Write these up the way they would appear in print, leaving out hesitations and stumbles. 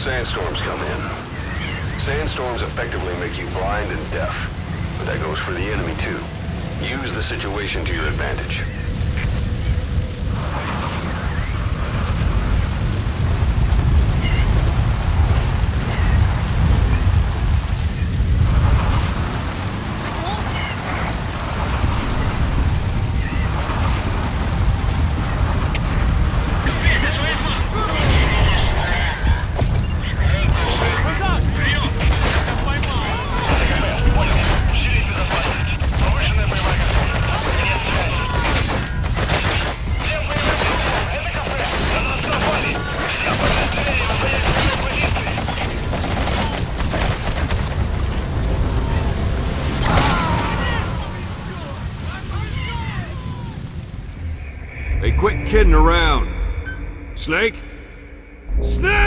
sandstorms come in. Sandstorms effectively make you blind and deaf, but that goes for the enemy too. Use the situation to your advantage. Hey, quit kidding around. Snake? Snake!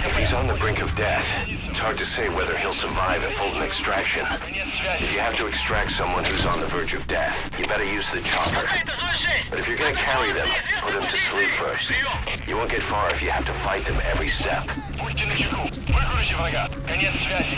If he's on the brink of death, it's hard to say whether he'll survive a Fulton extraction. If you have to extract someone who's on the verge of death, you better use the chopper. But if you're gonna carry them, put them to sleep first. You won't get far if you have to fight them every step. Будьте начеку. Выгрузите врага. Конец связи.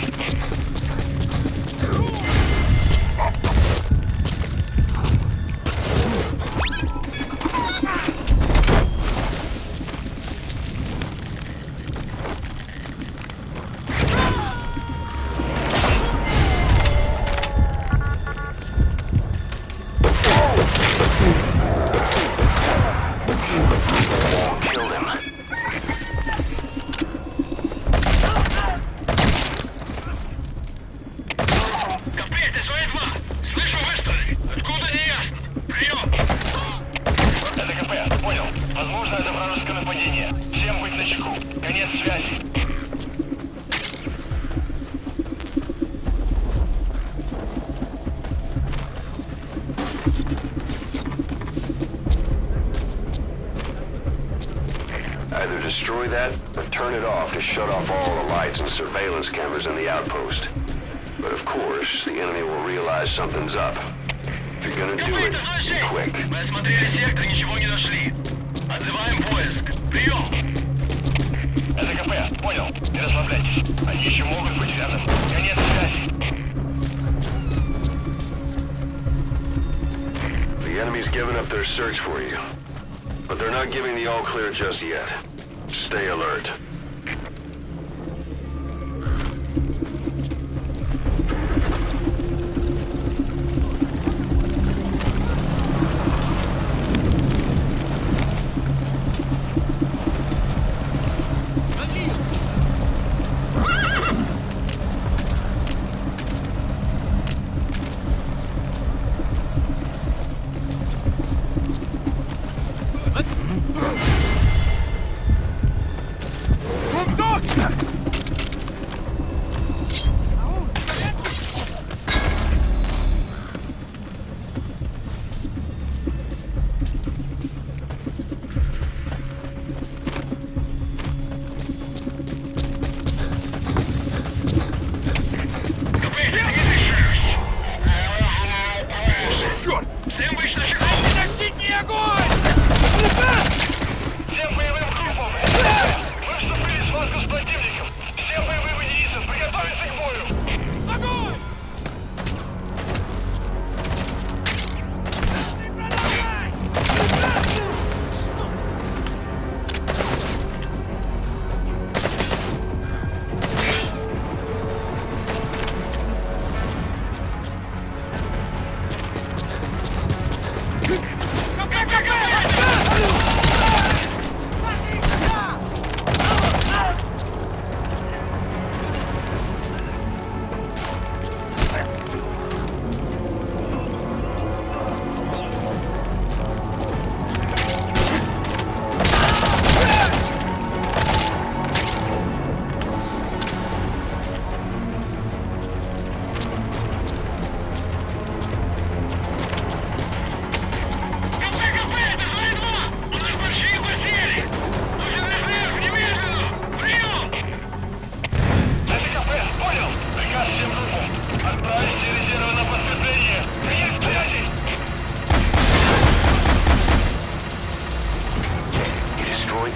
Возможно, это вражеское нападение. Всем быть начеку. Конец связи. Either destroy that, or turn it off to shut off all the lights and surveillance cameras in the outpost. But of course, the enemy will realize something's up. If you're gonna do it, be quick. Мы осмотрели сектор, ничего не нашли. Отзываем поиск. Прием! Это КП. Понял. Не расслабляйтесь. Они еще могут быть рядом. Конец связи. The enemy's given up their search for you. But they're not giving the all-clear just yet. Stay alert.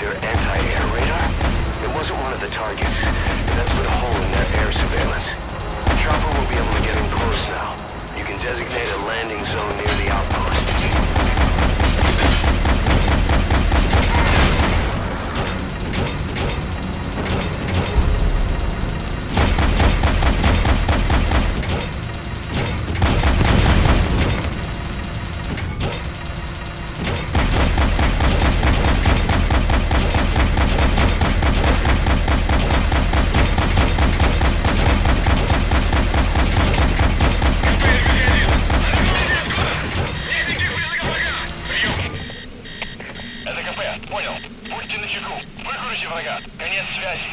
Their anti-air radar? It wasn't one of the targets, and that's put a hole in their air surveillance. The chopper will be able to get in close now. You can designate a landing zone near the outpost. Это КП, понял. Будьте начеку. Выкурите врага. Конец связи.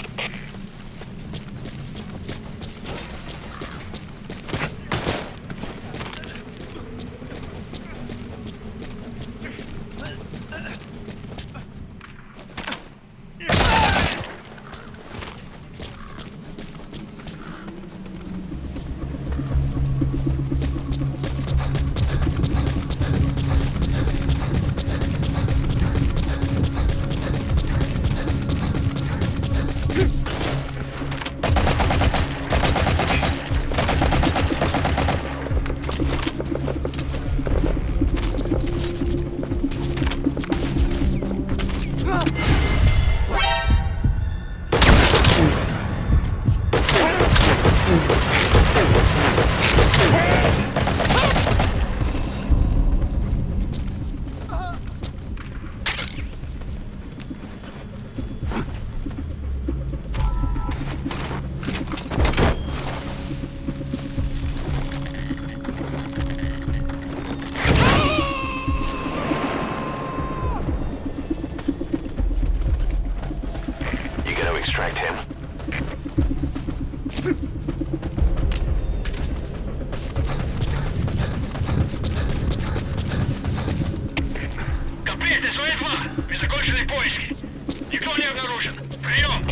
Extract him. Комплект СОЭ-2. Незаконченные поиски. Никто не обнаружен. Прием.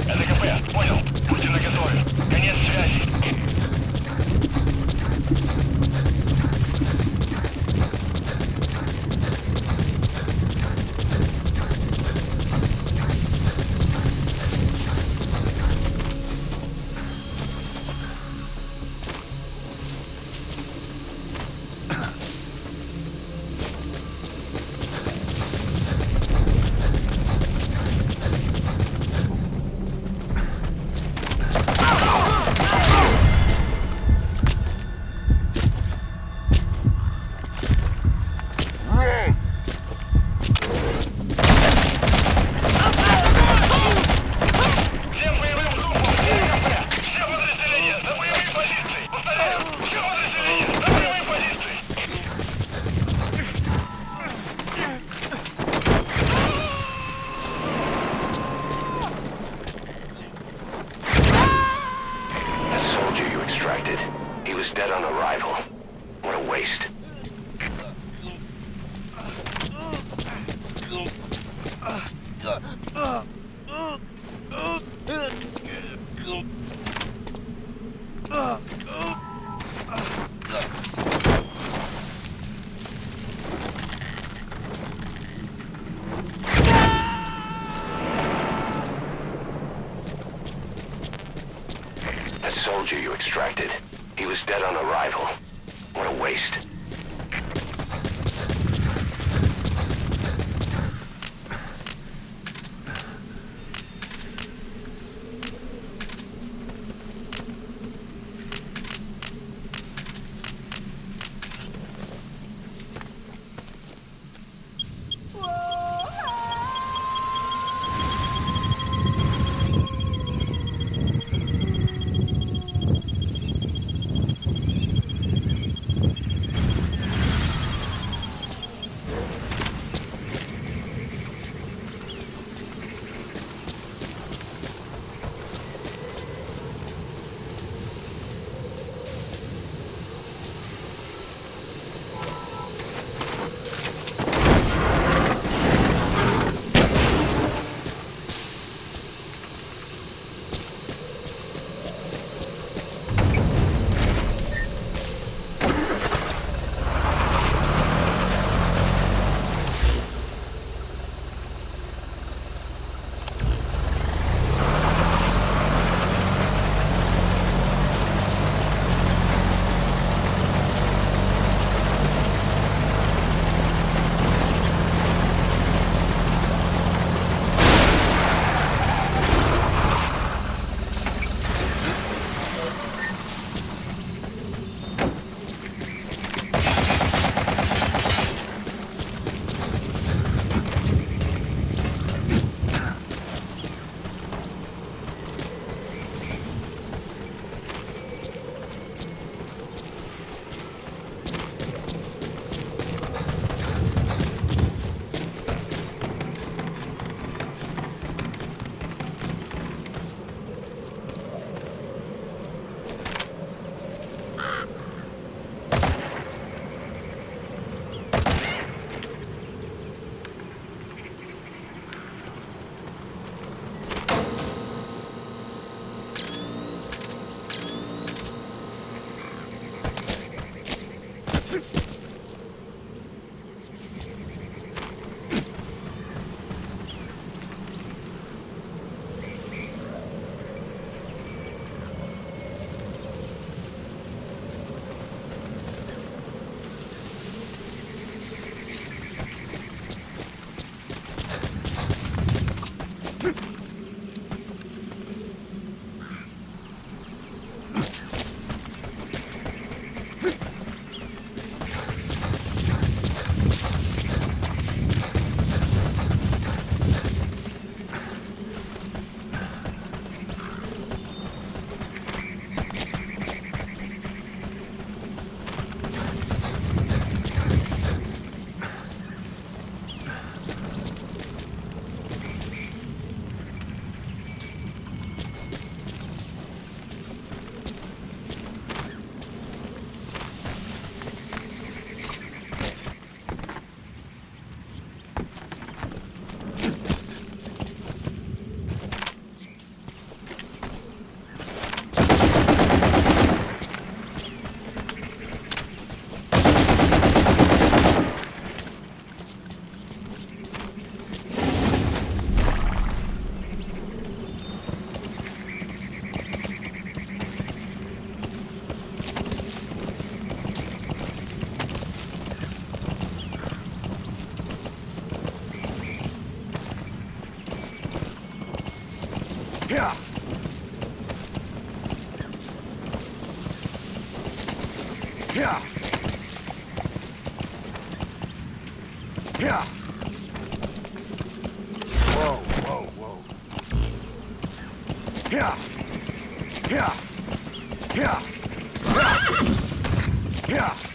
Это КП. Понял. Будьте наготове. Конец связи. He was dead on arrival. What a waste. That soldier you extracted, he was dead on arrival. What a waste. Yeah. Yeah. Yeah. Whoa, whoa, whoa. Yeah. Yeah. Yeah. Yeah.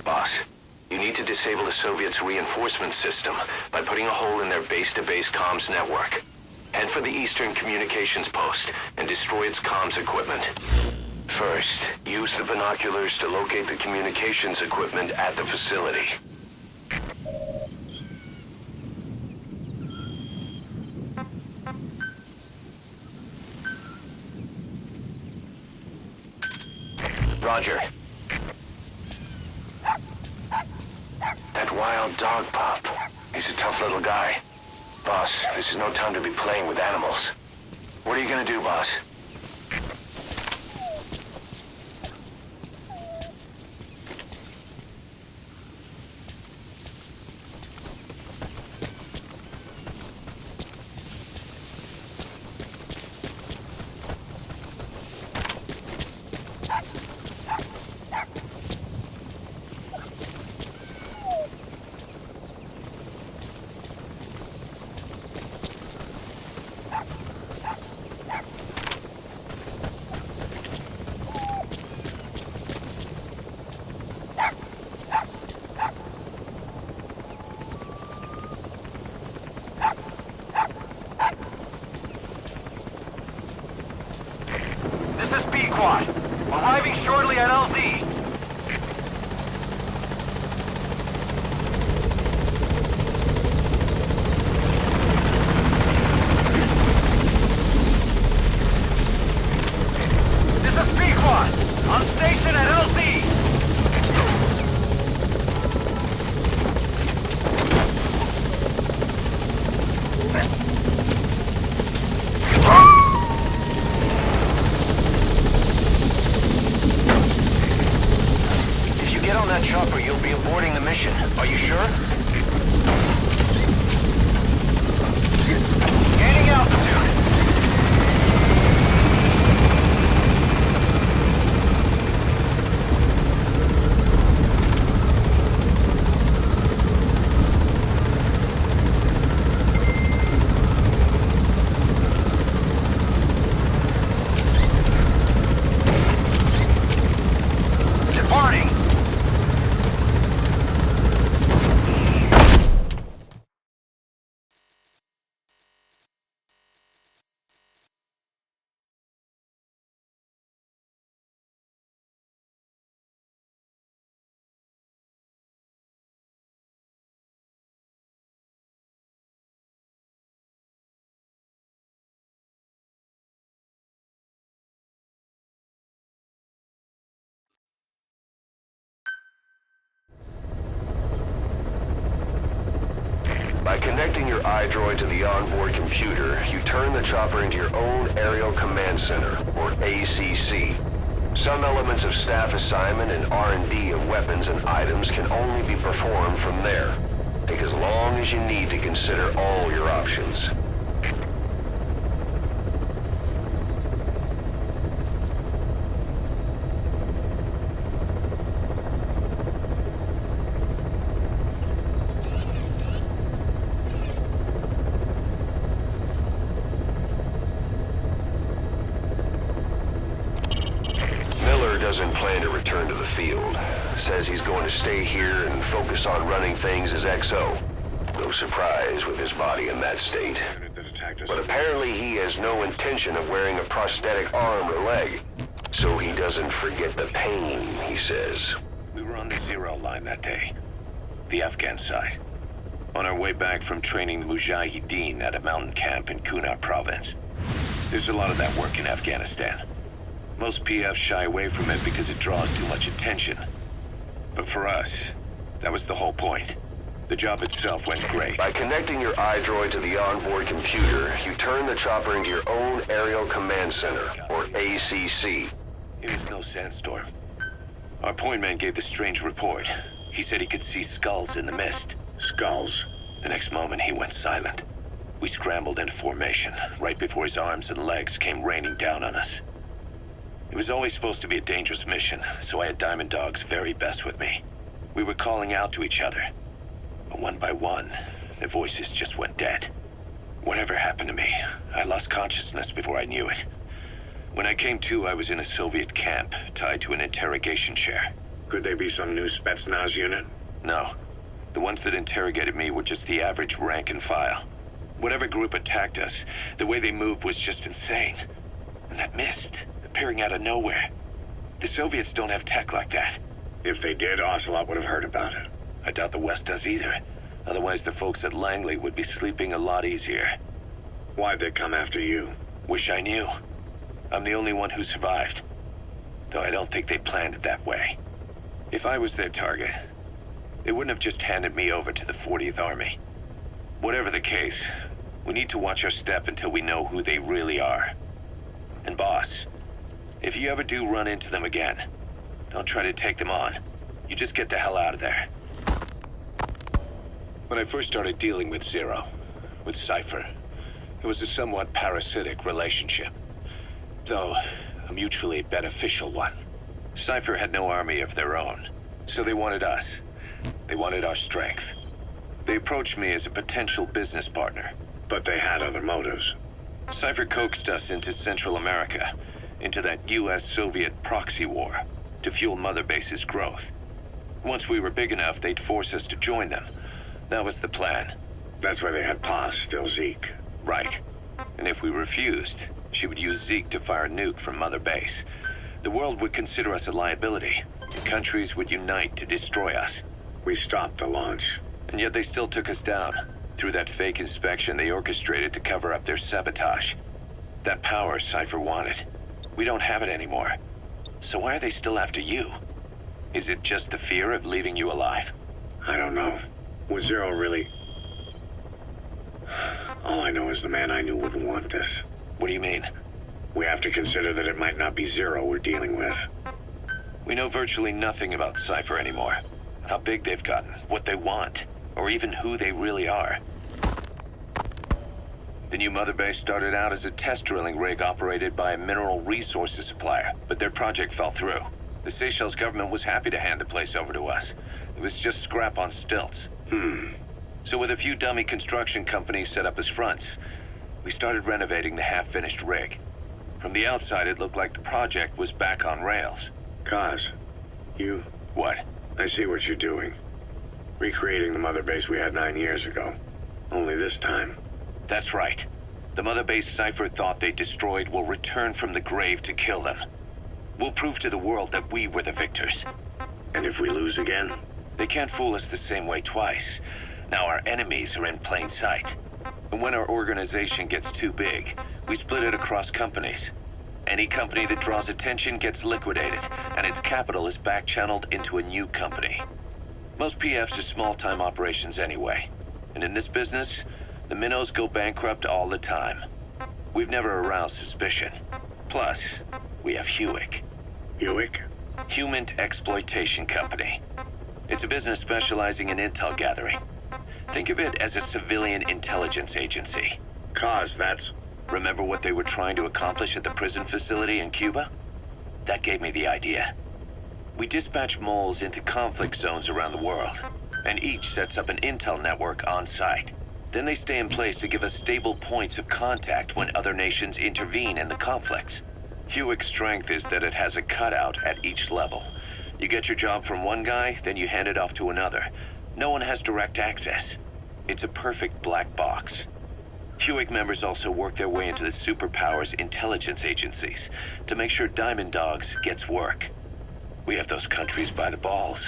boss. You need to disable the Soviets' reinforcement system by putting a hole in their base-to-base comms network. Head for the Eastern Communications Post and destroy its comms equipment. First, use the binoculars to locate the communications equipment at the facility. Roger. That wild dog pup. He's a tough little guy. Boss, this is no time to be playing with animals. What are you gonna do, boss? This is B-Quad. Arriving shortly at LZ. This is B-Quad. On station at LZ. Get on that chopper, you'll be aborting the mission. Are you sure? Gaining altitude. Departing. By connecting your iDroid to the onboard computer, you turn the chopper into your own Aerial Command Center, or ACC. Some elements of staff assignment and R&D of weapons and items can only be performed from there. Take as long as you need to consider all your options. Doesn't plan to return to the field. Says he's going to stay here and focus on running things as XO. No surprise with his body in that state. But apparently he has no intention of wearing a prosthetic arm or leg. So he doesn't forget the pain, he says. We were on the zero line that day. The Afghan side. On our way back from training the Mujahideen at a mountain camp in Kunar province. There's a lot of that work in Afghanistan. Most PFs shy away from it because it draws too much attention. But for us, that was the whole point. The job itself went great. By connecting your iDroid to the onboard computer, you turn the chopper into your own Aerial Command Center, or ACC. It was no sandstorm. Our point man gave the strange report. He said he could see skulls in the mist. Skulls. The next moment, he went silent. We scrambled into formation, right before his arms and legs came raining down on us. It was always supposed to be a dangerous mission, so I had Diamond Dog's very best with me. We were calling out to each other. But one by one, their voices just went dead. Whatever happened to me, I lost consciousness before I knew it. When I came to, I was in a Soviet camp, tied to an interrogation chair. Could they be some new Spetsnaz unit? No. The ones that interrogated me were just the average rank and file. Whatever group attacked us, the way they moved was just insane. And that mist, appearing out of nowhere. The Soviets don't have tech like that. If they did, Ocelot would have heard about it. I doubt the West does either. Otherwise, the folks at Langley would be sleeping a lot easier. Why'd they come after you? Wish I knew. I'm the only one who survived. Though I don't think they planned it that way. If I was their target, they wouldn't have just handed me over to the 40th Army. Whatever the case, we need to watch our step until we know who they really are. And boss, if you ever do run into them again, don't try to take them on. You just get the hell out of there. When I first started dealing with Zero, with Cypher, it was a somewhat parasitic relationship. Though, a mutually beneficial one. Cypher had no army of their own, so they wanted us. They wanted our strength. They approached me as a potential business partner. But they had other motives. Cypher coaxed us into Central America, into that US-Soviet proxy war, to fuel Mother Base's growth. Once we were big enough, they'd force us to join them. That was the plan. That's why they had Paz, still Zeke. Right. And if we refused, she would use Zeke to fire a nuke from Mother Base. The world would consider us a liability, and countries would unite to destroy us. We stopped the launch. And yet they still took us down. Through that fake inspection they orchestrated to cover up their sabotage. That power Cypher wanted. We don't have it anymore. So why are they still after you? Is it just the fear of leaving you alive? I don't know. Was Zero really... All I know is the man I knew wouldn't want this. What do you mean? We have to consider that it might not be Zero we're dealing with. We know virtually nothing about Cypher anymore. How big they've gotten, what they want, or even who they really are. The new Mother Base started out as a test drilling rig operated by a mineral resources supplier, but their project fell through. The Seychelles government was happy to hand the place over to us. It was just scrap on stilts. So with a few dummy construction companies set up as fronts, we started renovating the half-finished rig. From the outside, it looked like the project was back on rails. Kaz, you... What? I see what you're doing. Recreating the Mother Base we had 9 years ago. Only this time. That's right. The Mother Base Cypher thought they destroyed will return from the grave to kill them. We'll prove to the world that we were the victors. And if we lose again? They can't fool us the same way twice. Now our enemies are in plain sight. And when our organization gets too big, we split it across companies. Any company that draws attention gets liquidated, and its capital is back-channeled into a new company. Most PFs are small-time operations anyway. And in this business, the minnows go bankrupt all the time. We've never aroused suspicion. Plus, we have Hewick. Hewick? Human Exploitation Company. It's a business specializing in intel gathering. Think of it as a civilian intelligence agency. Kaz, that's... Remember what they were trying to accomplish at the prison facility in Cuba? That gave me the idea. We dispatch moles into conflict zones around the world, and each sets up an intel network on site. Then they stay in place to give us stable points of contact when other nations intervene in the conflicts. Hewick's strength is that it has a cutout at each level. You get your job from one guy, then you hand it off to another. No one has direct access. It's a perfect black box. Hewick members also work their way into the superpowers intelligence agencies to make sure Diamond Dogs gets work. We have those countries by the balls.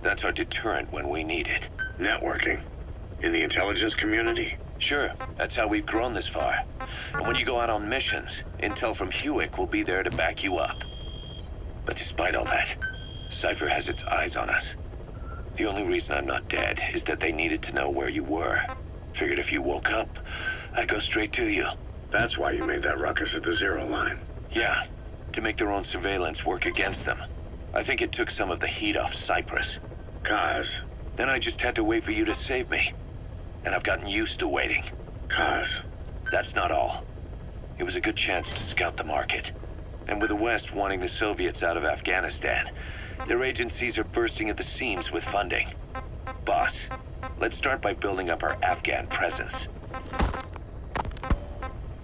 That's our deterrent when we need it. Networking? In the intelligence community? Sure, that's how we've grown this far. And when you go out on missions, intel from Hewick will be there to back you up. But despite all that, Cypher has its eyes on us. The only reason I'm not dead is that they needed to know where you were. Figured if you woke up, I'd go straight to you. That's why you made that ruckus at the Zero line. Yeah, to make their own surveillance work against them. I think it took some of the heat off Cyprus. Kaz. Then I just had to wait for you to save me. And I've gotten used to waiting. Kaz. That's not all. It was a good chance to scout the market. And with the West wanting the Soviets out of Afghanistan, their agencies are bursting at the seams with funding. Boss, let's start by building up our Afghan presence.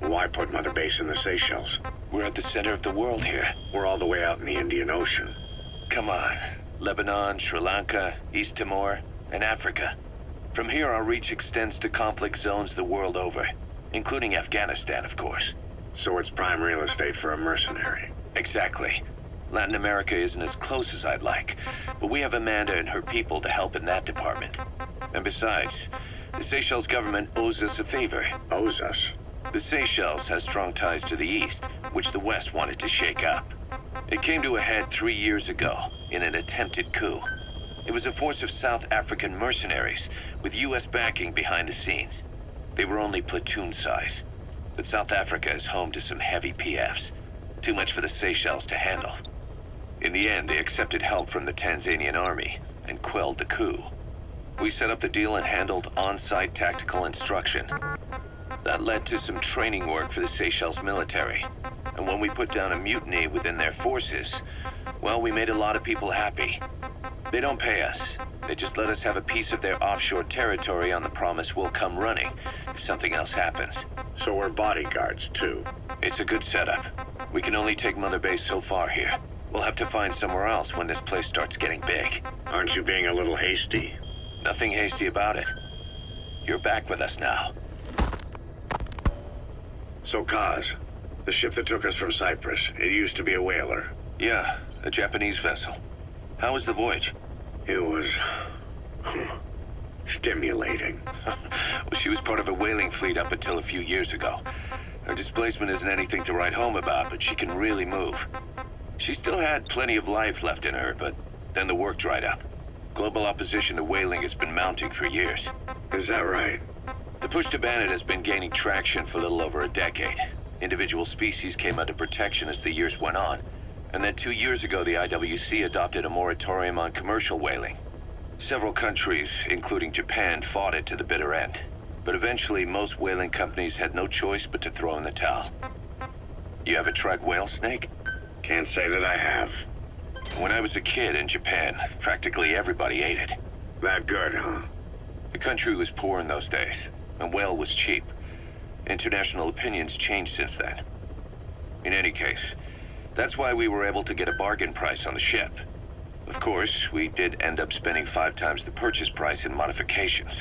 Why put Mother Base in the Seychelles? We're at the center of the world here. We're all the way out in the Indian Ocean. Come on, Lebanon, Sri Lanka, East Timor, and Africa. From here, our reach extends to conflict zones the world over, including Afghanistan, of course. So it's prime real estate for a mercenary. Exactly. Latin America isn't as close as I'd like, but we have Amanda and her people to help in that department. And besides, the Seychelles government owes us a favor. Owes us. The Seychelles has strong ties to the east, which the west wanted to shake up. It came to a head 3 years ago in an attempted coup. It was a force of South African mercenaries with U.S. backing behind the scenes. They were only platoon size, but South Africa is home to some heavy PFs. Too much for the Seychelles to handle. In the end, they accepted help from the Tanzanian army and quelled the coup. We set up the deal and handled on-site tactical instruction. That led to some training work for the Seychelles military. And when we put down a mutiny within their forces, well, we made a lot of people happy. They don't pay us. They just let us have a piece of their offshore territory on the promise we'll come running if something else happens. So we're bodyguards, too. It's a good setup. We can only take Mother Base so far here. We'll have to find somewhere else when this place starts getting big. Aren't you being a little hasty? Nothing hasty about it. You're back with us now. So, Kaz, the ship that took us from Cyprus, it used to be a whaler. Yeah, a Japanese vessel. How was the voyage? It was... stimulating. Well, she was part of a whaling fleet up until a few years ago. Her displacement isn't anything to write home about, but she can really move. She still had plenty of life left in her, but then the work dried up. Global opposition to whaling has been mounting for years. Is that right? The push to ban it has been gaining traction for a little over a decade. Individual species came under protection as the years went on, and then 2 years ago the IWC adopted a moratorium on commercial whaling. Several countries, including Japan, fought it to the bitter end. But eventually, most whaling companies had no choice but to throw in the towel. You ever tried whale snake? Can't say that I have. When I was a kid in Japan, practically everybody ate it. That good, huh? The country was poor in those days, and whale was cheap. International opinions changed since then. In any case, that's why we were able to get a bargain price on the ship. Of course, we did end up spending 5 times the purchase price in modifications.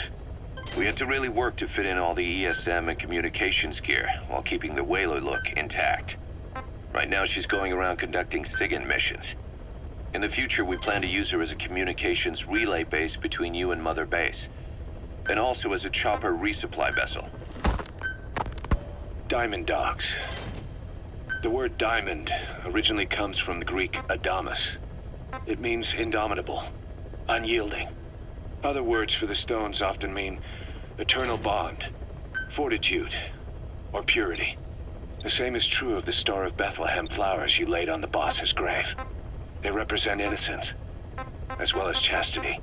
We had to really work to fit in all the ESM and communications gear while keeping the whaler look intact. Right now she's going around conducting SIGINT missions. In the future, we plan to use her as a communications relay base between you and Mother Base, and also as a chopper resupply vessel. Diamond dogs. The word diamond originally comes from the Greek adamas. It means indomitable, unyielding. Other words for the stones often mean eternal bond, fortitude, or purity. The same is true of the Star of Bethlehem flowers you laid on the boss's grave. They represent innocence, as well as chastity,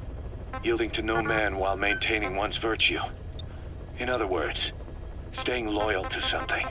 yielding to no man while maintaining one's virtue. In other words, staying loyal to something.